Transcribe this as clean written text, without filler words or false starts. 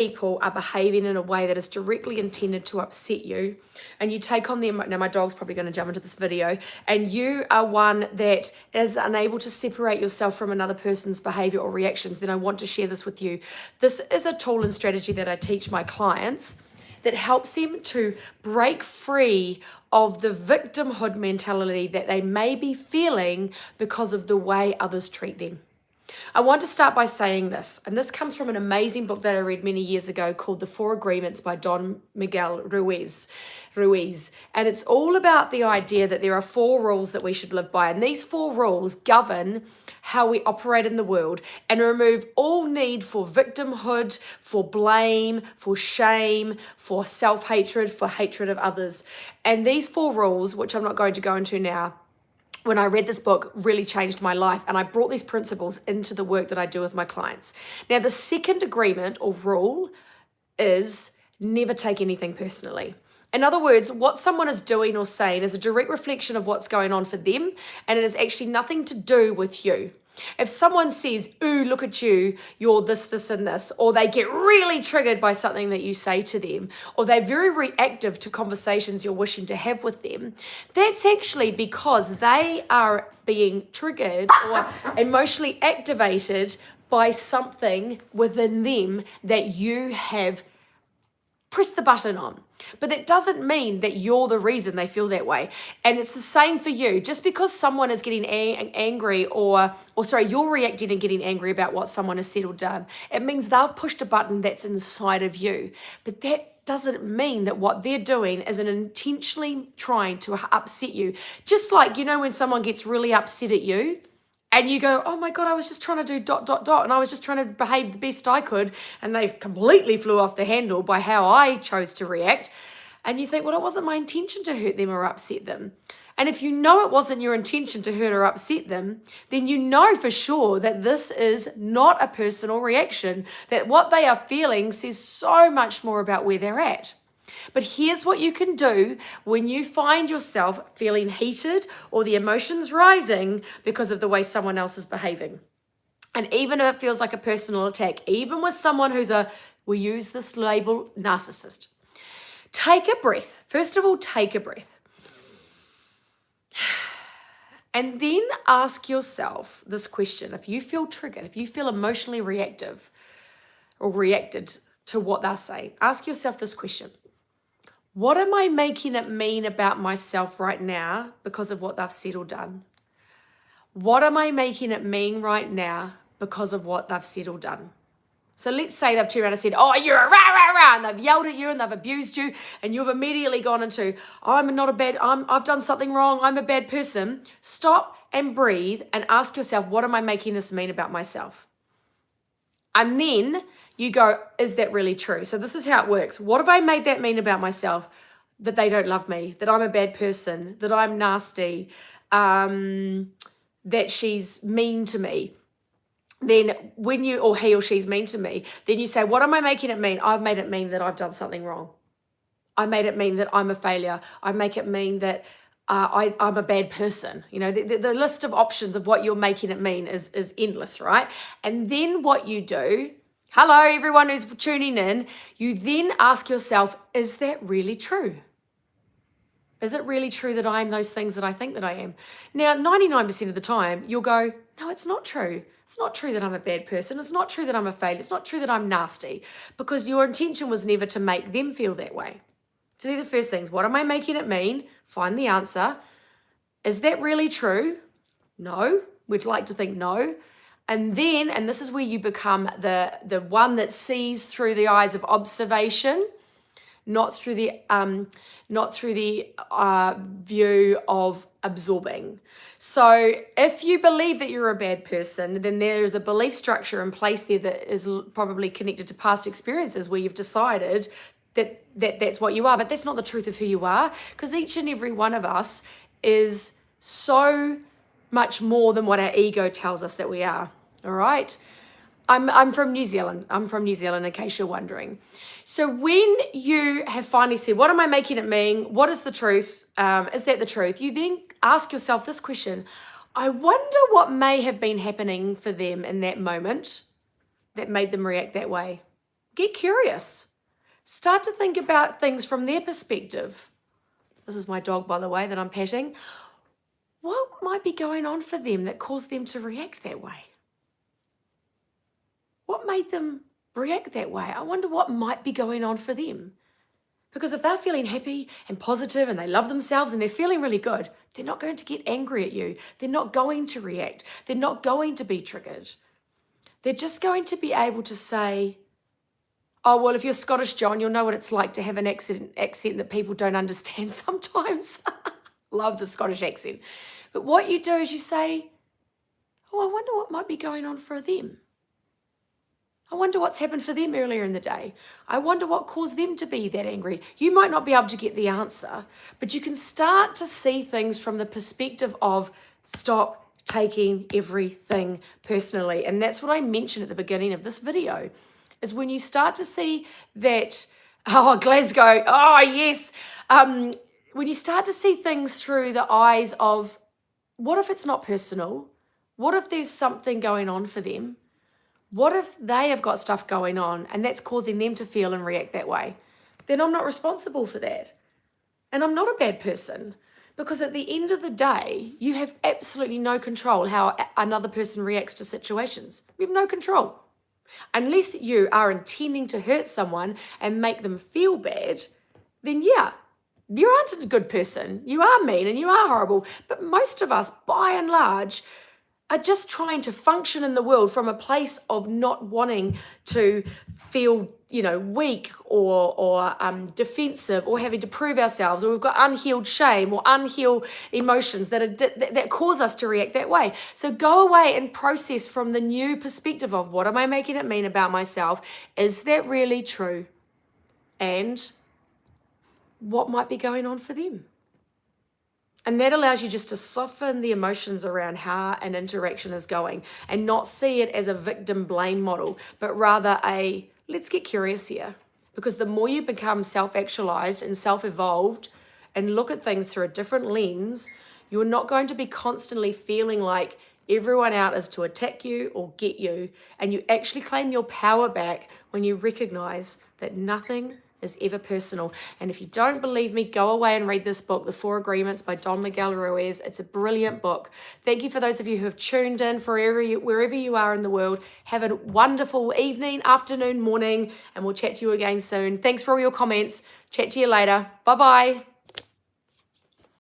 people are behaving in a way that is directly intended to upset you, and you take on them. Now my dog's probably going to jump into this video, and you are one that is unable to separate yourself from another person's behavior or reactions, then I want to share this with you. This is a tool and strategy that I teach my clients that helps them to break free of the victimhood mentality that they may be feeling because of the way others treat them. I want to start by saying this, and this comes from an amazing book that I read many years ago called The Four Agreements by Don Miguel Ruiz. And it's all about the idea that there are 4 rules that we should live by, and these 4 rules govern how we operate in the world and remove all need for victimhood, for blame, for shame, for self-hatred, for hatred of others. And these 4 rules, which I'm not going to go into now, when I read this book, really changed my life, and I brought these principles into the work that I do with my clients. Now, the second agreement or rule is never take anything personally. In other words, what someone is doing or saying is a direct reflection of what's going on for them, and it has actually nothing to do with you. If someone says, ooh, look at you, you're this, this, and this, or they get really triggered by something that you say to them, or they're very reactive to conversations you're wishing to have with them, that's actually because they are being triggered or emotionally activated by something within them that you have press the button on. But that doesn't mean that you're the reason they feel that way. And it's the same for you. Just because someone is getting angry or you're reacting and getting angry about what someone has said or done, it means they've pushed a button that's inside of you. But that doesn't mean that what they're doing isn't intentionally trying to upset you. Just like, when someone gets really upset at you, and you go, oh my God, I was just trying to do ... and I was just trying to behave the best I could, and they completely flew off the handle by how I chose to react. And you think, well, it wasn't my intention to hurt them or upset them. And if you know it wasn't your intention to hurt or upset them, then you know for sure that this is not a personal reaction, that what they are feeling says so much more about where they're at. But here's what you can do when you find yourself feeling heated or the emotions rising because of the way someone else is behaving. And even if it feels like a personal attack, even with someone who's we use this label, narcissist. Take a breath. First of all, take a breath. And then ask yourself this question. If you feel triggered, if you feel emotionally reactive or reacted to what they're saying, ask yourself this question. What am I making it mean about myself right now because of what they've said or done? What am I making it mean right now because of what they've said or done? So let's say they've turned around and said, oh, you're a rah, rah, rah, and they've yelled at you and they've abused you, and you've immediately gone into, I've done something wrong, I'm a bad person. Stop and breathe and ask yourself, what am I making this mean about myself? And then you go, is that really true? So this is how it works. What have I made that mean about myself? That they don't love me, that I'm a bad person, that I'm nasty, that she's mean to me. Then when you, or he or she's mean to me, then you say, what am I making it mean? I've made it mean that I've done something wrong. I made it mean that I'm a failure. I make it mean that I'm a bad person. The list of options of what you're making it mean is endless, right? And then what you do, hello, everyone who's tuning in, you then ask yourself, is that really true? Is it really true that I am those things that I think that I am? Now, 99% of the time, you'll go, no, it's not true. It's not true that I'm a bad person. It's not true that I'm a failure. It's not true that I'm nasty, because your intention was never to make them feel that way. So they're the first things. What am I making it mean? Find the answer. Is that really true? No. We'd like to think no. And then, and this is where you become the one that sees through the eyes of observation, not through the view of absorbing. So if you believe that you're a bad person, then there's a belief structure in place there that is probably connected to past experiences where you've decided that's what you are. But that's not the truth of who you are, because each and every one of us is so much more than what our ego tells us that we are. All right. I'm from New Zealand. I'm from New Zealand, in case you're wondering. So when you have finally said, what am I making it mean? What is the truth? Is that the truth? You then ask yourself this question. I wonder what may have been happening for them in that moment that made them react that way. Get curious. Start to think about things from their perspective. This is my dog, by the way, that I'm petting. What might be going on for them that caused them to react that way? What made them react that way? I wonder what might be going on for them. Because if they're feeling happy and positive and they love themselves and they're feeling really good, they're not going to get angry at you. They're not going to react. They're not going to be triggered. They're just going to be able to say, oh, well, if you're Scottish, John, you'll know what it's like to have an accent that people don't understand sometimes. Love the Scottish accent. But what you do is you say, oh, I wonder what might be going on for them. I wonder what's happened for them earlier in the day. I wonder what caused them to be that angry. You might not be able to get the answer, but you can start to see things from the perspective of stop taking everything personally. And that's what I mentioned at the beginning of this video, is when you start to see that, oh, Glasgow, oh, yes. When you start to see things through the eyes of, what if it's not personal? What if there's something going on for them? What if they have got stuff going on and that's causing them to feel and react that way? Then I'm not responsible for that. And I'm not a bad person, because at the end of the day, you have absolutely no control how another person reacts to situations. You have no control. Unless you are intending to hurt someone and make them feel bad, then yeah, you aren't a good person. You are mean and you are horrible. But most of us, by and large, are just trying to function in the world from a place of not wanting to feel, weak or defensive, or having to prove ourselves, or we've got unhealed shame or unhealed emotions that cause us to react that way. So go away and process from the new perspective of, what am I making it mean about myself? Is that really true? And what might be going on for them? And that allows you just to soften the emotions around how an interaction is going and not see it as a victim blame model, but rather let's get curious here. Because the more you become self-actualized and self-evolved and look at things through a different lens, you're not going to be constantly feeling like everyone out is to attack you or get you. And you actually claim your power back when you recognize that nothing is ever personal. And if you don't believe me, go away and read this book, The 4 Agreements by Don Miguel Ruiz. It's a brilliant book. Thank you for those of you who have tuned in wherever you are in the world. Have a wonderful evening, afternoon, morning, and we'll chat to you again soon. Thanks for all your comments. Chat to you later. Bye-bye.